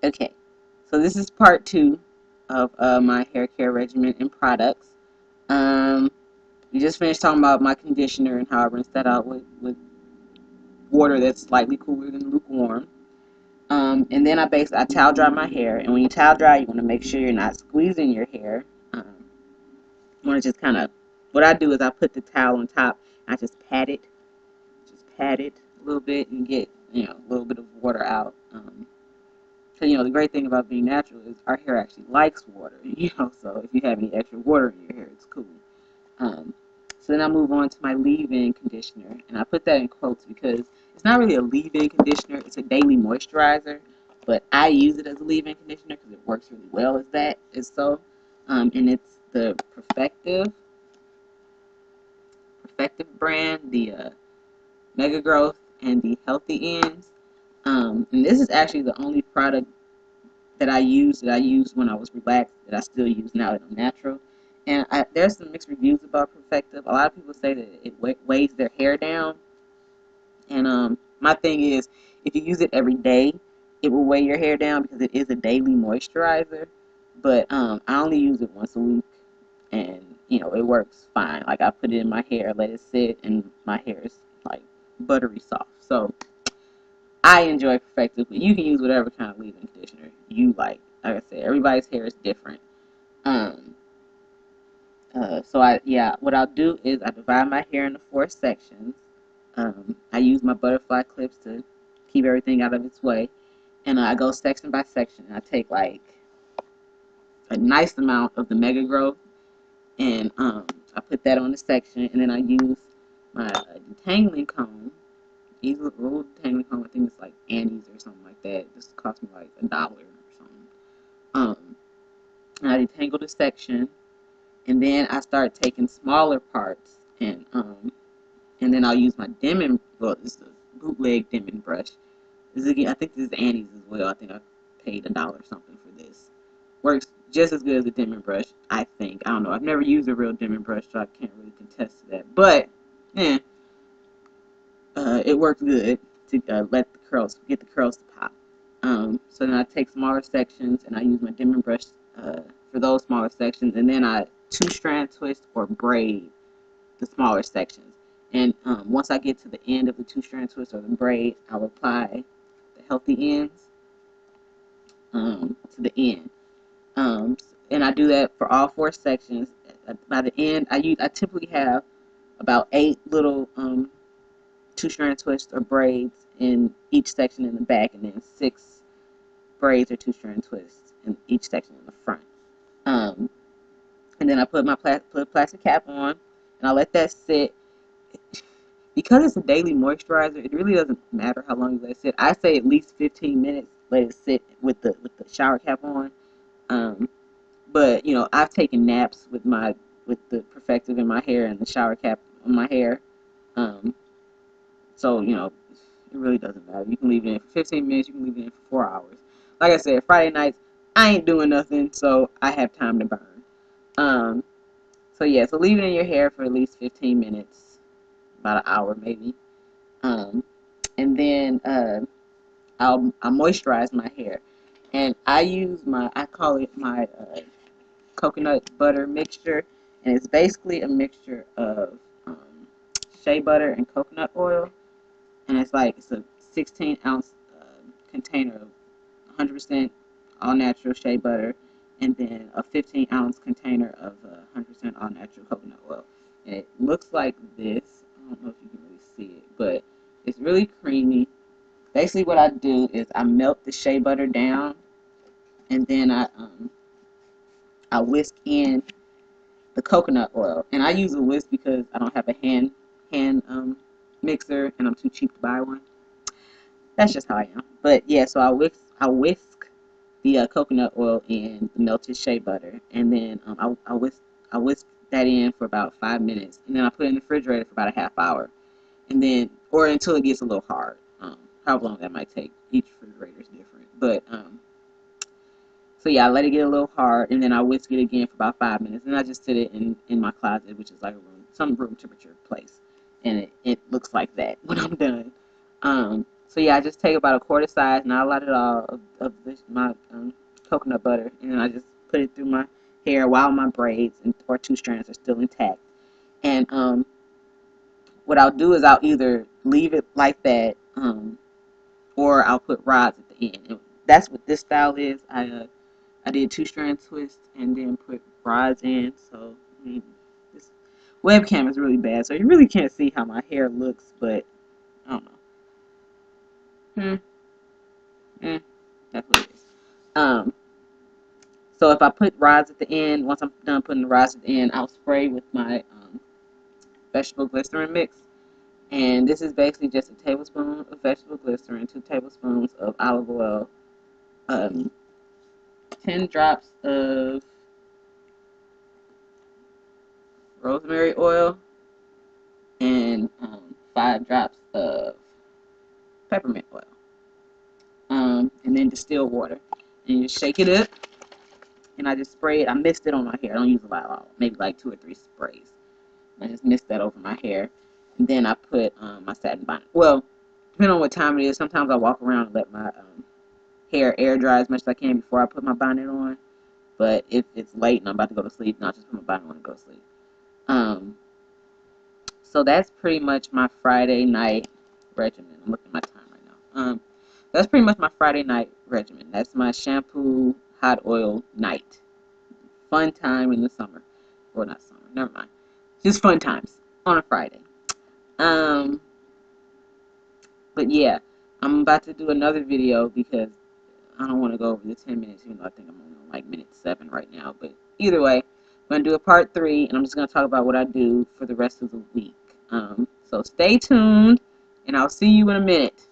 Okay, so this is part two of my hair care regimen and products. Um, we just finished talking about my conditioner and how I rinse that out with water that's slightly cooler than lukewarm. And then I towel dry my hair. And when you towel dry, you want to make sure you're not squeezing your hair. You want to just kind of, what I do is I put the towel on top. And I just pat it a little bit and get, a little bit of water out. So, the great thing about being natural is our hair actually likes water, so if you have any extra water in your hair, it's cool. Um, so then I move on to my leave-in conditioner, and I put that in quotes because it's not really a leave-in conditioner, it's a daily moisturizer, but I use it as a leave-in conditioner because it works really well as that, and it's the Perfective brand, the Mega Growth, and the Healthy Ends. And this is actually the only product that I used when I was relaxed that I still use now that I'm natural. And there's some mixed reviews about Perfective. A lot of people say that it weighs their hair down. And my thing is, if you use it every day, it will weigh your hair down because it is a daily moisturizer. But I only use it once a week, and it works fine. Like I put it in my hair, let it sit, and my hair is like buttery soft. So I enjoy Perfective, but you can use whatever kind of leave-in conditioner you like. Like I said, everybody's hair is different. Um, what I'll do is I divide my hair into four sections. I use my butterfly clips to keep everything out of its way, and I go section by section. I take like a nice amount of the Mega Growth, and I put that on the section, and then I use my detangling comb. These little detangling comb, I think it's like Annie's or something like that. This cost me like $1 or something. And I detangle the section, and then I start taking smaller parts, and then I'll use my Denman. Well, this is a bootleg Denman brush. This is, again, I think this is Annie's as well. I think I paid $1 or something for this. Works just as good as a Denman brush, I think. I don't know. I've never used a real Denman brush, so I can't really contest to that. But, it works good to get the curls to pop. So then I take smaller sections and I use my Denman brush for those smaller sections, and then I two-strand twist or braid the smaller sections. And once I get to the end of the two-strand twist or the braid, I'll apply the healthy ends to the end. And I do that for all four sections. By the end, I typically have about 8 little two-strand twists or braids in each section in the back, and then 6 braids or two-strand twists in each section in the front. Um, and then I put put a plastic cap on, and I let that sit. Because it's a daily moisturizer, it really doesn't matter how long you let it sit. I say at least 15 minutes. Let it sit with the shower cap on. Um, but I've taken naps with the Perfective in my hair and the shower cap on my hair. Um, so it really doesn't matter. You can leave it in for 15 minutes. You can leave it in for 4 hours. Like I said, Friday nights I ain't doing nothing, so I have time to burn. Um, so leave it in your hair for at least 15 minutes, about an hour maybe. Um, and then I moisturize my hair, and I call it my coconut butter mixture, and it's basically a mixture of shea butter and coconut oil, and it's a 16-ounce container of 100% all natural shea butter, and then a 15-ounce container of 100% all natural coconut oil. And it looks like this. I don't know if you can really see it, but it's really creamy. Basically, what I do is I melt the shea butter down, and then I whisk in the coconut oil. And I use a whisk because I don't have a hand mixer, and I'm too cheap to buy one. That's just how I am. But yeah, so I whisk the coconut oil in the melted shea butter, and then I whisk that in for about 5 minutes, and then I put it in the refrigerator for about a half hour, and then or until it gets a little hard. How long that might take, each refrigerator is different, but so yeah, I let it get a little hard, and then I whisk it again for about 5 minutes, and I just sit it in my closet, which is like some room temperature place, and it looks like that when I'm done. So yeah, I just take about a quarter size, not a lot at all, of my coconut butter, and then I just put it through my hair while my braids or two strands are still intact. And what I'll do is I'll either leave it like that, or I'll put rods at the end. And that's what this style is. I did two strand twist and then put rods in. So I mean, this webcam is really bad, so you really can't see how my hair looks. But I don't know. That's what it is. So if I put rods at the end, once I'm done putting the rods at the end, I'll spray with my vegetable glycerin mix. And this is basically just a tablespoon of vegetable glycerin, 2 tablespoons of olive oil, um, 10 drops of rosemary oil, and 5 drops of peppermint oil. And then distilled water. And you shake it up, and I just spray it. I mist it on my hair. I don't use a lot at all, maybe like 2 or 3 sprays. I just mist that over my hair. And then I put my satin bonnet. Well, depending on what time it is, sometimes I walk around and let my hair air dry as much as I can before I put my bonnet on. But if it's late and I'm about to go to sleep, then I'll just put my bonnet on and go to sleep. So that's pretty much my Friday night regimen. I'm looking at my time right now. That's pretty much my Friday night regimen. That's my shampoo, hot oil night. Fun time in the summer. Well, not summer. Never mind. Just fun times on a Friday. Um, but yeah, I'm about to do another video because I don't want to go over the 10 minutes, even though I think I'm only on like minute 7 right now. But either way, I'm going to do a part 3, and I'm just going to talk about what I do for the rest of the week. So stay tuned, and I'll see you in a minute.